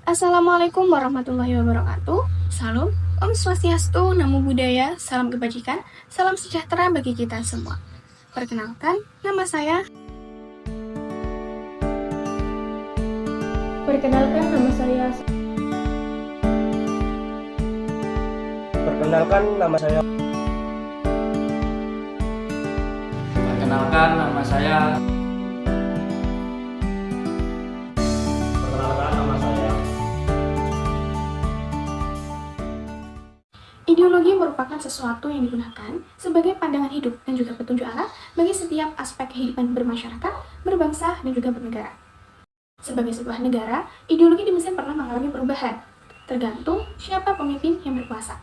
Assalamualaikum warahmatullahi wabarakatuh. Salam, Om Swastiastu, Namo Buddhaya, salam kebajikan, salam sejahtera bagi kita semua. Perkenalkan, nama saya. Perkenalkan nama saya Perkenalkan nama saya Perkenalkan nama saya Perkenalkan nama saya Ideologi merupakan sesuatu yang digunakan sebagai pandangan hidup dan juga petunjuk arah bagi setiap aspek kehidupan bermasyarakat, berbangsa, dan juga bernegara. Sebagai sebuah negara, ideologi di Mesir pernah mengalami perubahan, tergantung siapa pemimpin yang berkuasa.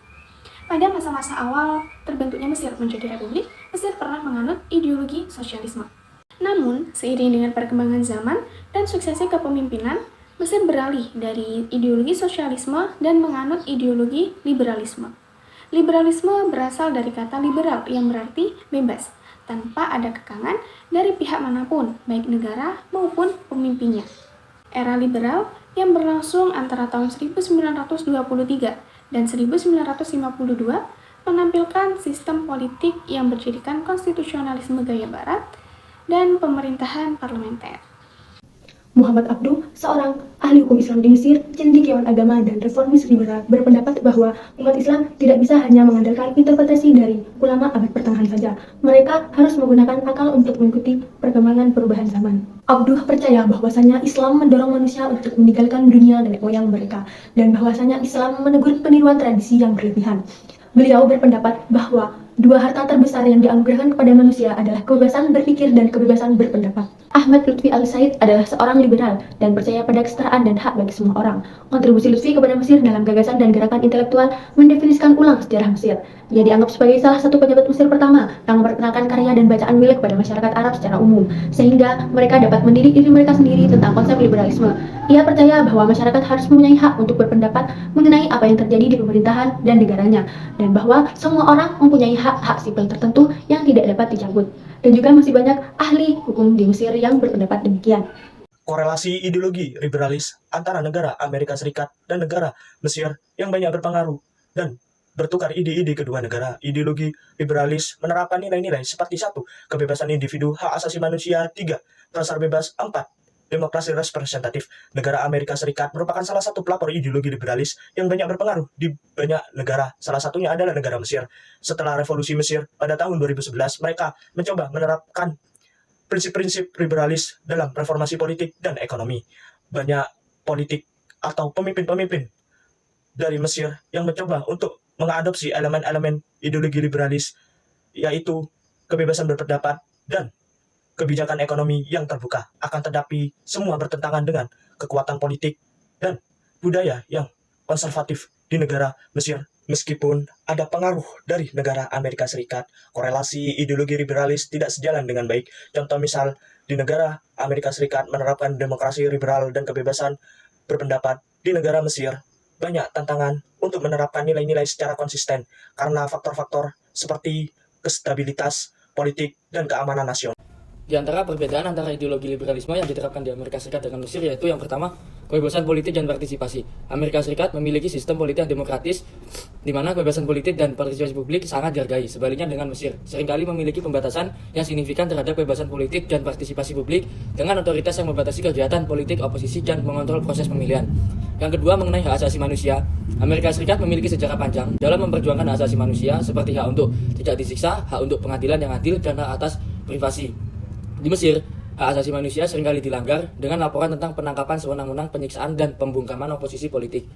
Pada masa-masa awal terbentuknya Mesir menjadi republik, Mesir pernah menganut ideologi sosialisme. Namun, seiring dengan perkembangan zaman dan suksesi kepemimpinan, Mesir beralih dari ideologi sosialisme dan menganut ideologi liberalisme. Liberalisme berasal dari kata liberal yang berarti bebas, tanpa ada kekangan dari pihak manapun, baik negara maupun pemimpinnya. Era liberal yang berlangsung antara tahun 1923 dan 1952 menampilkan sistem politik yang berjadikan konstitusionalisme gaya barat dan pemerintahan parlementer. Muhammad Abduh, seorang ahli hukum Islam di Mesir, cendekiawan agama dan reformis liberal, berpendapat bahwa umat Islam tidak bisa hanya mengandalkan interpretasi dari ulama abad pertengahan saja. Mereka harus menggunakan akal untuk mengikuti perkembangan perubahan zaman. Abduh percaya bahwasanya Islam mendorong manusia untuk meninggalkan dunia nenek moyang mereka, dan bahwasanya Islam menegur peniruan tradisi yang berlebihan. Beliau berpendapat bahwa dua harta terbesar yang dianugerahkan kepada manusia adalah kebebasan berpikir dan kebebasan berpendapat. Ahmad Lutfi Al-Said adalah seorang liberal dan percaya pada kesetaraan dan hak bagi semua orang. Kontribusi Lutfi kepada Mesir dalam gagasan dan gerakan intelektual mendefinisikan ulang sejarah Mesir. Ia dianggap sebagai salah satu pejabat Mesir pertama yang memperkenalkan karya dan bacaan milik kepada masyarakat Arab secara umum, sehingga mereka dapat mendidik diri mereka sendiri tentang konsep liberalisme. Ia percaya bahwa masyarakat harus mempunyai hak untuk berpendapat mengenai apa yang terjadi di pemerintahan dan negaranya, dan bahwa semua orang mempunyai hak-hak sipil tertentu yang tidak dapat dicabut. Dan juga masih banyak ahli hukum di Mesir yang berpendapat demikian. korelasi ideologi liberalis antara negara Amerika Serikat dan negara Mesir yang banyak berpengaruh dan bertukar ide-ide kedua negara. Ideologi liberalis menerapkan nilai-nilai seperti 1. Kebebasan individu, hak asasi manusia. 3. Pasar bebas. 4. Demokrasi representatif. Negara Amerika Serikat merupakan salah satu pelopor ideologi liberalis yang banyak berpengaruh di banyak negara. Salah satunya adalah negara Mesir. Setelah revolusi Mesir pada tahun 2011, mereka mencoba menerapkan prinsip-prinsip liberalis dalam reformasi politik dan ekonomi. Banyak politik atau pemimpin-pemimpin dari Mesir yang mencoba untuk mengadopsi elemen-elemen ideologi liberalis, yaitu kebebasan berpendapat dan kebijakan ekonomi yang terbuka. Akan tetapi semua bertentangan dengan kekuatan politik dan budaya yang konservatif di negara Mesir. Meskipun ada pengaruh dari negara Amerika Serikat, korelasi ideologi liberalis tidak sejalan dengan baik. Contoh misal, di negara Amerika Serikat menerapkan demokrasi liberal dan kebebasan berpendapat. Di negara Mesir, banyak tantangan untuk menerapkan nilai-nilai secara konsisten karena faktor-faktor seperti kestabilitas politik dan keamanan nasional. Di antara perbedaan antara ideologi liberalisme yang diterapkan di Amerika Serikat dengan Mesir yaitu yang pertama, kebebasan politik dan partisipasi. Amerika Serikat memiliki sistem politik yang demokratis di mana kebebasan politik dan partisipasi publik sangat dihargai. Sebaliknya dengan Mesir, seringkali memiliki pembatasan yang signifikan terhadap kebebasan politik dan partisipasi publik dengan otoritas yang membatasi kegiatan politik oposisi dan mengontrol proses pemilihan. Yang kedua, mengenai hak asasi manusia. Amerika Serikat memiliki sejarah panjang dalam memperjuangkan hak asasi manusia seperti hak untuk tidak disiksa, hak untuk pengadilan yang adil, dan hak atas privasi. Di Mesir, hak asasi manusia seringkali dilanggar dengan laporan tentang penangkapan sewenang-wenang, penyiksaan, dan pembungkaman oposisi politik.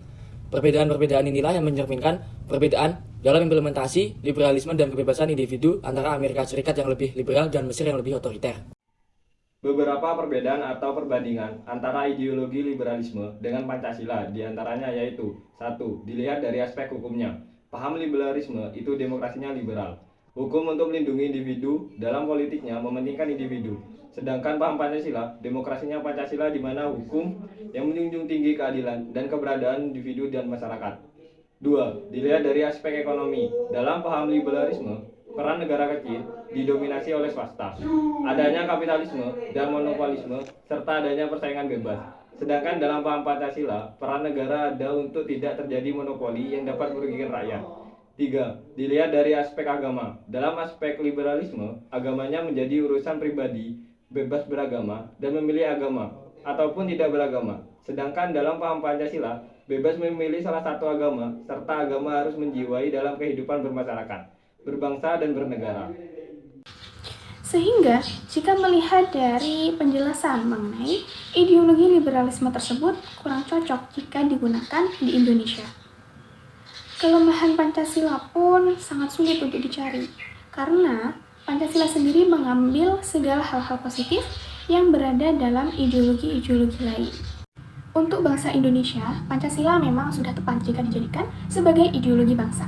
Perbedaan-perbedaan inilah yang mencerminkan perbedaan dalam implementasi liberalisme dan kebebasan individu antara Amerika Serikat yang lebih liberal dan Mesir yang lebih otoriter. Beberapa perbedaan atau perbandingan antara ideologi liberalisme dengan Pancasila diantaranya yaitu 1. Dilihat dari aspek hukumnya. Paham liberalisme itu demokrasinya liberal. Hukum untuk melindungi individu, dalam politiknya mementingkan individu. Sedangkan paham Pancasila, demokrasinya Pancasila di mana hukum yang menjunjung tinggi keadilan dan keberadaan individu dan masyarakat. 2. Dilihat dari aspek ekonomi. Dalam paham liberalisme, peran negara kecil didominasi oleh swasta. Adanya kapitalisme dan monopolisme serta adanya persaingan bebas. Sedangkan dalam paham Pancasila, peran negara ada untuk tidak terjadi monopoli yang dapat merugikan rakyat. 3. Dilihat dari aspek agama. Dalam aspek liberalisme, agamanya menjadi urusan pribadi, bebas beragama, dan memilih agama, ataupun tidak beragama. Sedangkan dalam paham Pancasila, bebas memilih salah satu agama, serta agama harus menjiwai dalam kehidupan bermasyarakat, berbangsa, dan bernegara. Sehingga, jika melihat dari penjelasan mengenai ideologi liberalisme tersebut kurang cocok jika digunakan di Indonesia. Kelemahan Pancasila pun sangat sulit untuk dicari, karena Pancasila sendiri mengambil segala hal-hal positif yang berada dalam ideologi-ideologi lain. Untuk bangsa Indonesia, Pancasila memang sudah tepat jika dijadikan sebagai ideologi bangsa.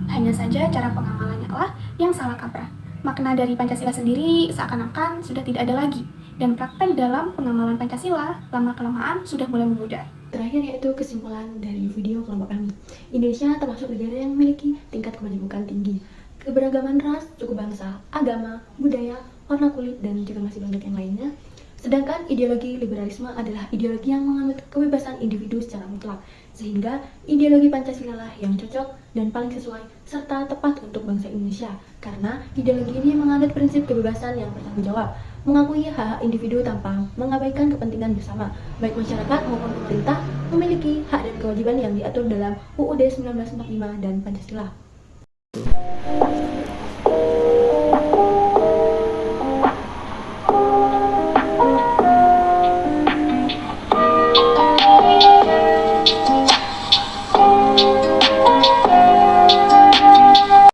Hanya saja cara pengamalannya lah yang salah kaprah. Makna dari Pancasila sendiri seakan-akan sudah tidak ada lagi, dan praktek dalam pengamalan Pancasila lama-kelamaan sudah mulai memudar. Terakhir yaitu kesimpulan dari video kelompok kami. Indonesia termasuk negara yang memiliki tingkat kemajemukan tinggi, keberagaman ras, suku bangsa, agama, budaya, warna kulit, dan juga masih banyak yang lainnya. Sedangkan ideologi liberalisme adalah ideologi yang menganut kebebasan individu secara mutlak, sehingga ideologi Pancasila lah yang cocok dan paling sesuai serta tepat untuk bangsa Indonesia, karena ideologi ini menganut prinsip kebebasan yang bertanggung jawab, mengakui hak-hak individu tanpa mengabaikan kepentingan bersama, baik masyarakat maupun pemerintah memiliki hak dan kewajiban yang diatur dalam UUD 1945 dan Pancasila.